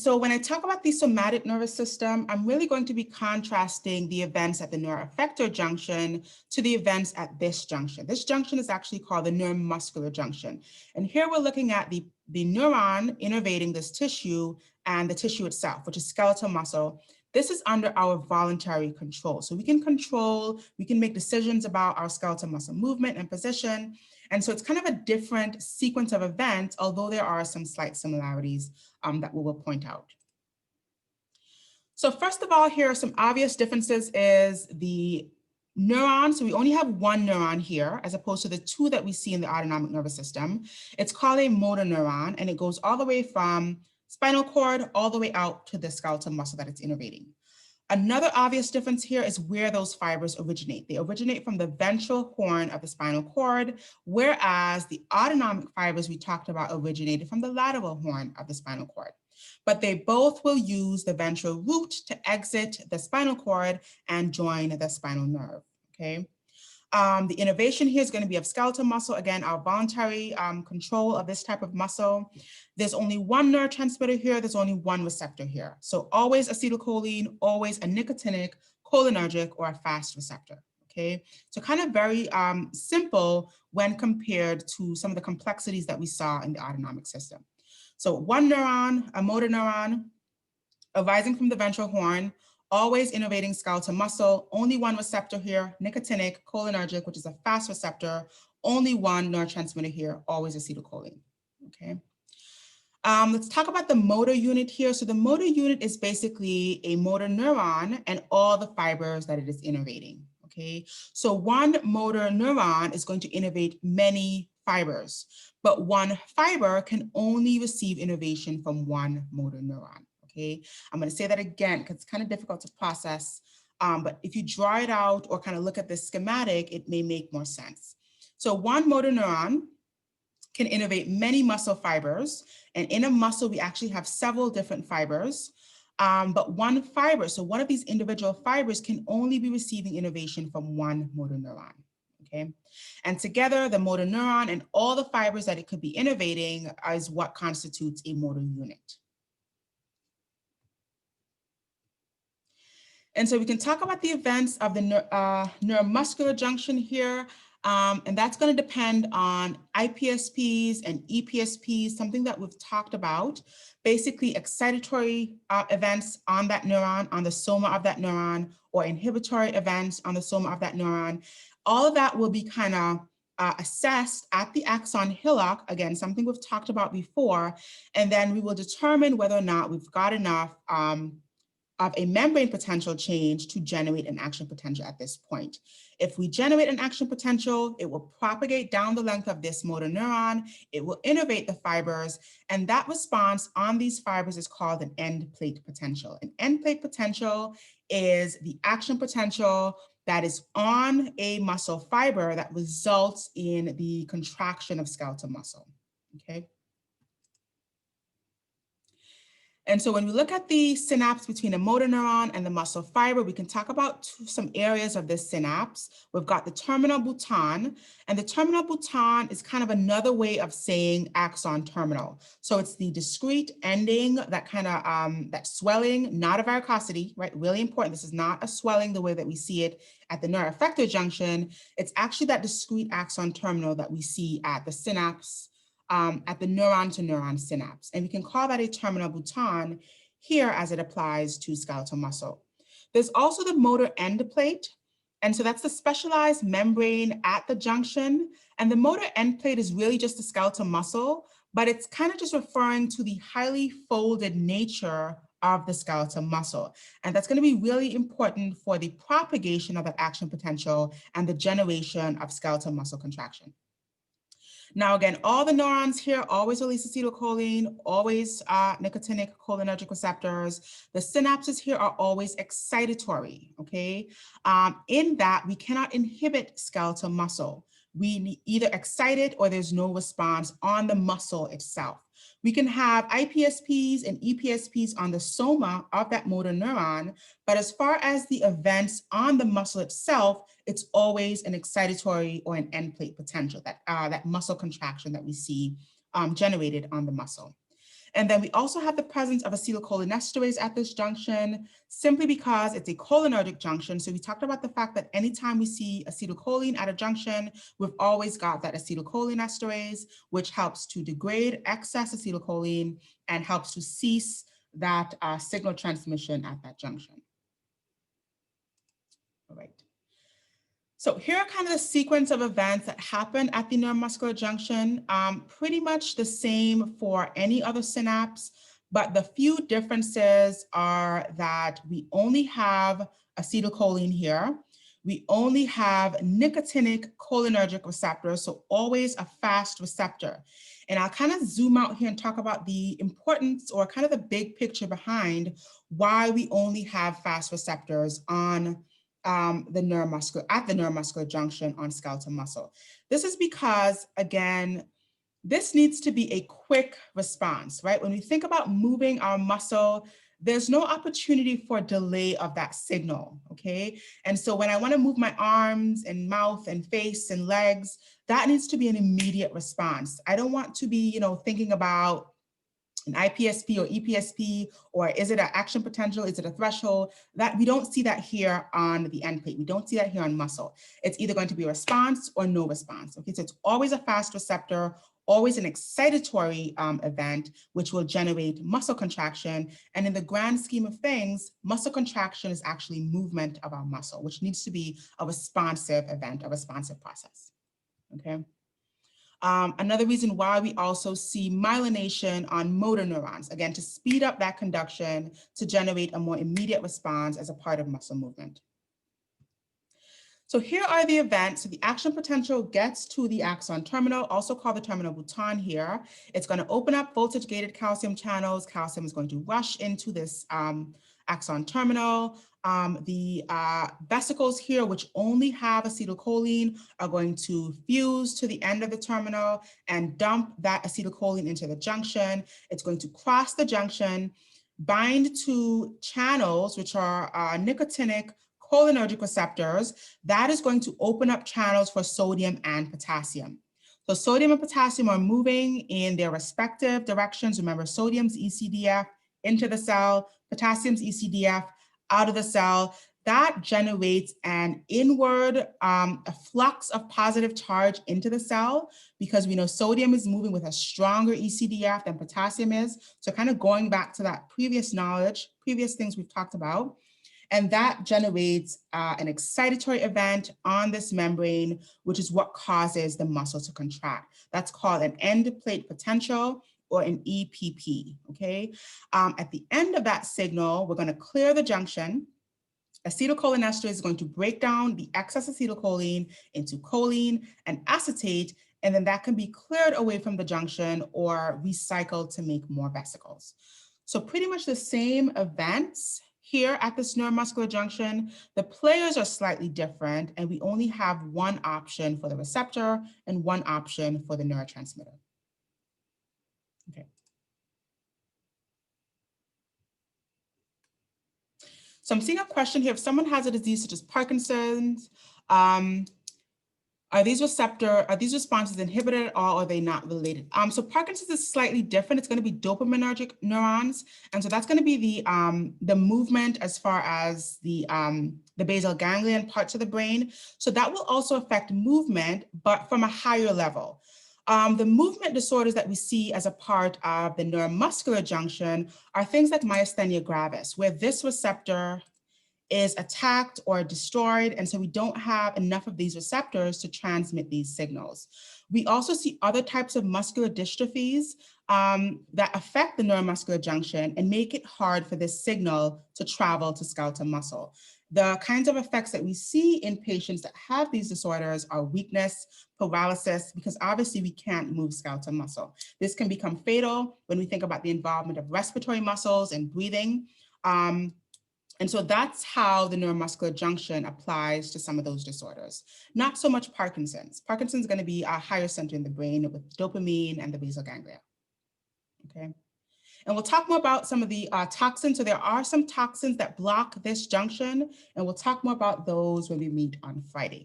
so when I talk about the somatic nervous system, I'm really going to be contrasting the events at the neuroeffector junction to the events at this junction. This junction is actually called the neuromuscular junction. And here we're looking at the neuron innervating this tissue and the tissue itself, which is skeletal muscle. This is under our voluntary control. So we can control, we can make decisions about our skeletal muscle movement and position. And so it's kind of a different sequence of events, although there are some slight similarities that we will point out. So first of all, here are some obvious differences is the neuron. So we only have one neuron here, as opposed to the two that we see in the autonomic nervous system. It's called a motor neuron, and it goes all the way from spinal cord all the way out to the skeletal muscle that it's innervating. Another obvious difference here is where those fibers originate. They originate from the ventral horn of the spinal cord, whereas the autonomic fibers we talked about originated from the lateral horn of the spinal cord. But they both will use the ventral root to exit the spinal cord and join the spinal nerve, okay? The innervation here is going to be of skeletal muscle. Again, our voluntary control of this type of muscle. There's only one neurotransmitter here. There's only one receptor here. So always acetylcholine, always a nicotinic, cholinergic, or a fast receptor. Okay, so kind of very simple when compared to some of the complexities that we saw in the autonomic system. So one neuron, a motor neuron, arising from the ventral horn, always innervating skeletal muscle, only one receptor here, nicotinic, cholinergic, which is a fast receptor, only one neurotransmitter here, always acetylcholine, okay? Let's talk about the motor unit here. So the motor unit is basically a motor neuron and all the fibers that it is innervating, okay? So one motor neuron is going to innervate many fibers, but one fiber can only receive innervation from one motor neuron. Okay, I'm going to say that again because it's kind of difficult to process, but if you draw it out or kind of look at the schematic, it may make more sense. So one motor neuron can innervate many muscle fibers, and in a muscle, we actually have several different fibers, but one fiber, so one of these individual fibers can only be receiving innervation from one motor neuron. Okay, and together, the motor neuron and all the fibers that it could be innervating is what constitutes a motor unit. And so we can talk about the events of the neuromuscular junction here, and that's going to depend on IPSPs and EPSPs, something that we've talked about, basically excitatory events on that neuron, on the soma of that neuron, or inhibitory events on the soma of that neuron. All of that will be kind of assessed at the axon hillock, again, something we've talked about before, and then we will determine whether or not we've got enough of a membrane potential change to generate an action potential at this point. If we generate an action potential, it will propagate down the length of this motor neuron, it will innervate the fibers, and that response on these fibers is called an end plate potential. An end plate potential is the action potential that is on a muscle fiber that results in the contraction of skeletal muscle, okay? And so when we look at the synapse between a motor neuron and the muscle fiber, we can talk about some areas of this synapse. We've got the terminal bouton, and the terminal bouton is kind of another way of saying axon terminal. So it's the discrete ending, that kind of, that swelling, not a varicosity, right? Really important. This is not a swelling the way that we see it at the neuroeffector junction. It's actually that discrete axon terminal that we see at the synapse, at the neuron to neuron synapse. And we can call that a terminal bouton here as it applies to skeletal muscle. There's also the motor end plate. And so that's the specialized membrane at the junction. And the motor end plate is really just the skeletal muscle, but it's kind of just referring to the highly folded nature of the skeletal muscle. And that's going to be really important for the propagation of that action potential and the generation of skeletal muscle contraction. Now, again, all the neurons here always release acetylcholine, always nicotinic cholinergic receptors. The synapses here are always excitatory, okay? In that, we cannot inhibit skeletal muscle. We either excite it or there's no response on the muscle itself. We can have IPSPs and EPSPs on the soma of that motor neuron, but as far as the events on the muscle itself, it's always an excitatory or an end plate potential, that muscle contraction that we see generated on the muscle. And then we also have the presence of acetylcholinesterase at this junction, simply because it's a cholinergic junction. So we talked about the fact that anytime we see acetylcholine at a junction, we've always got that acetylcholinesterase, which helps to degrade excess acetylcholine and helps to cease that signal transmission at that junction. All right. So here are kind of the sequence of events that happen at the neuromuscular junction, pretty much the same for any other synapse, but the few differences are that we only have acetylcholine here. We only have nicotinic cholinergic receptors, so always a fast receptor. And I'll kind of zoom out here and talk about the importance or kind of the big picture behind why we only have fast receptors on the neuromuscular junction on skeletal muscle. This is because, again, this needs to be a quick response, right? When we think about moving our muscle, there's no opportunity for delay of that signal, okay? And so when I want to move my arms and mouth and face and legs, that needs to be an immediate response. I don't want to be, thinking about an IPSP or EPSP, or is it an action potential? Is it a threshold? That we don't see that here on the end plate. We don't see that here on muscle. It's either going to be a response or no response. Okay, so it's always a fast receptor, always an excitatory event, which will generate muscle contraction. And in the grand scheme of things, muscle contraction is actually movement of our muscle, which needs to be a responsive event, a responsive process. Okay. Another reason why we also see myelination on motor neurons, again, to speed up that conduction to generate a more immediate response as a part of muscle movement. So here are the events. So the action potential gets to the axon terminal, also called the terminal bouton here. It's going to open up voltage-gated calcium channels. Calcium is going to rush into this axon terminal. The vesicles here, which only have acetylcholine, are going to fuse to the end of the terminal and dump that acetylcholine into the junction. It's going to cross the junction, bind to channels, which are nicotinic cholinergic receptors. That is going to open up channels for sodium and potassium. So sodium and potassium are moving in their respective directions. Remember, sodium's ECDF into the cell, potassium's ECDF out of the cell. That generates an inward a flux of positive charge into the cell, because we know sodium is moving with a stronger ECDF than potassium is. So kind of going back to that previous knowledge, previous things we've talked about. And that generates an excitatory event on this membrane, which is what causes the muscle to contract. That's called an end plate potential, or an EPP, okay? At the end of that signal, we're gonna clear the junction. Acetylcholinesterase is going to break down the excess acetylcholine into choline and acetate, and then that can be cleared away from the junction or recycled to make more vesicles. So pretty much the same events here at this neuromuscular junction. The players are slightly different, and we only have one option for the receptor and one option for the neurotransmitter. Okay. So I'm seeing a question here. If someone has a disease such as Parkinson's, are these responses inhibited, or are they not related? So Parkinson's is slightly different. It's going to be dopaminergic neurons, and so that's going to be the movement as far as the basal ganglion parts of the brain. So that will also affect movement, but from a higher level. The movement disorders that we see as a part of the neuromuscular junction are things like myasthenia gravis, where this receptor is attacked or destroyed, and so we don't have enough of these receptors to transmit these signals. We also see other types of muscular dystrophies that affect the neuromuscular junction and make it hard for this signal to travel to skeletal muscle. The kinds of effects that we see in patients that have these disorders are weakness, paralysis, because obviously we can't move skeletal muscle. This can become fatal when we think about the involvement of respiratory muscles and breathing. And so that's how the neuromuscular junction applies to some of those disorders. Not so much Parkinson's. Parkinson's is going to be a higher center in the brain with dopamine and the basal ganglia. Okay. And we'll talk more about some of the toxins. So there are some toxins that block this junction, and we'll talk more about those when we meet on Friday.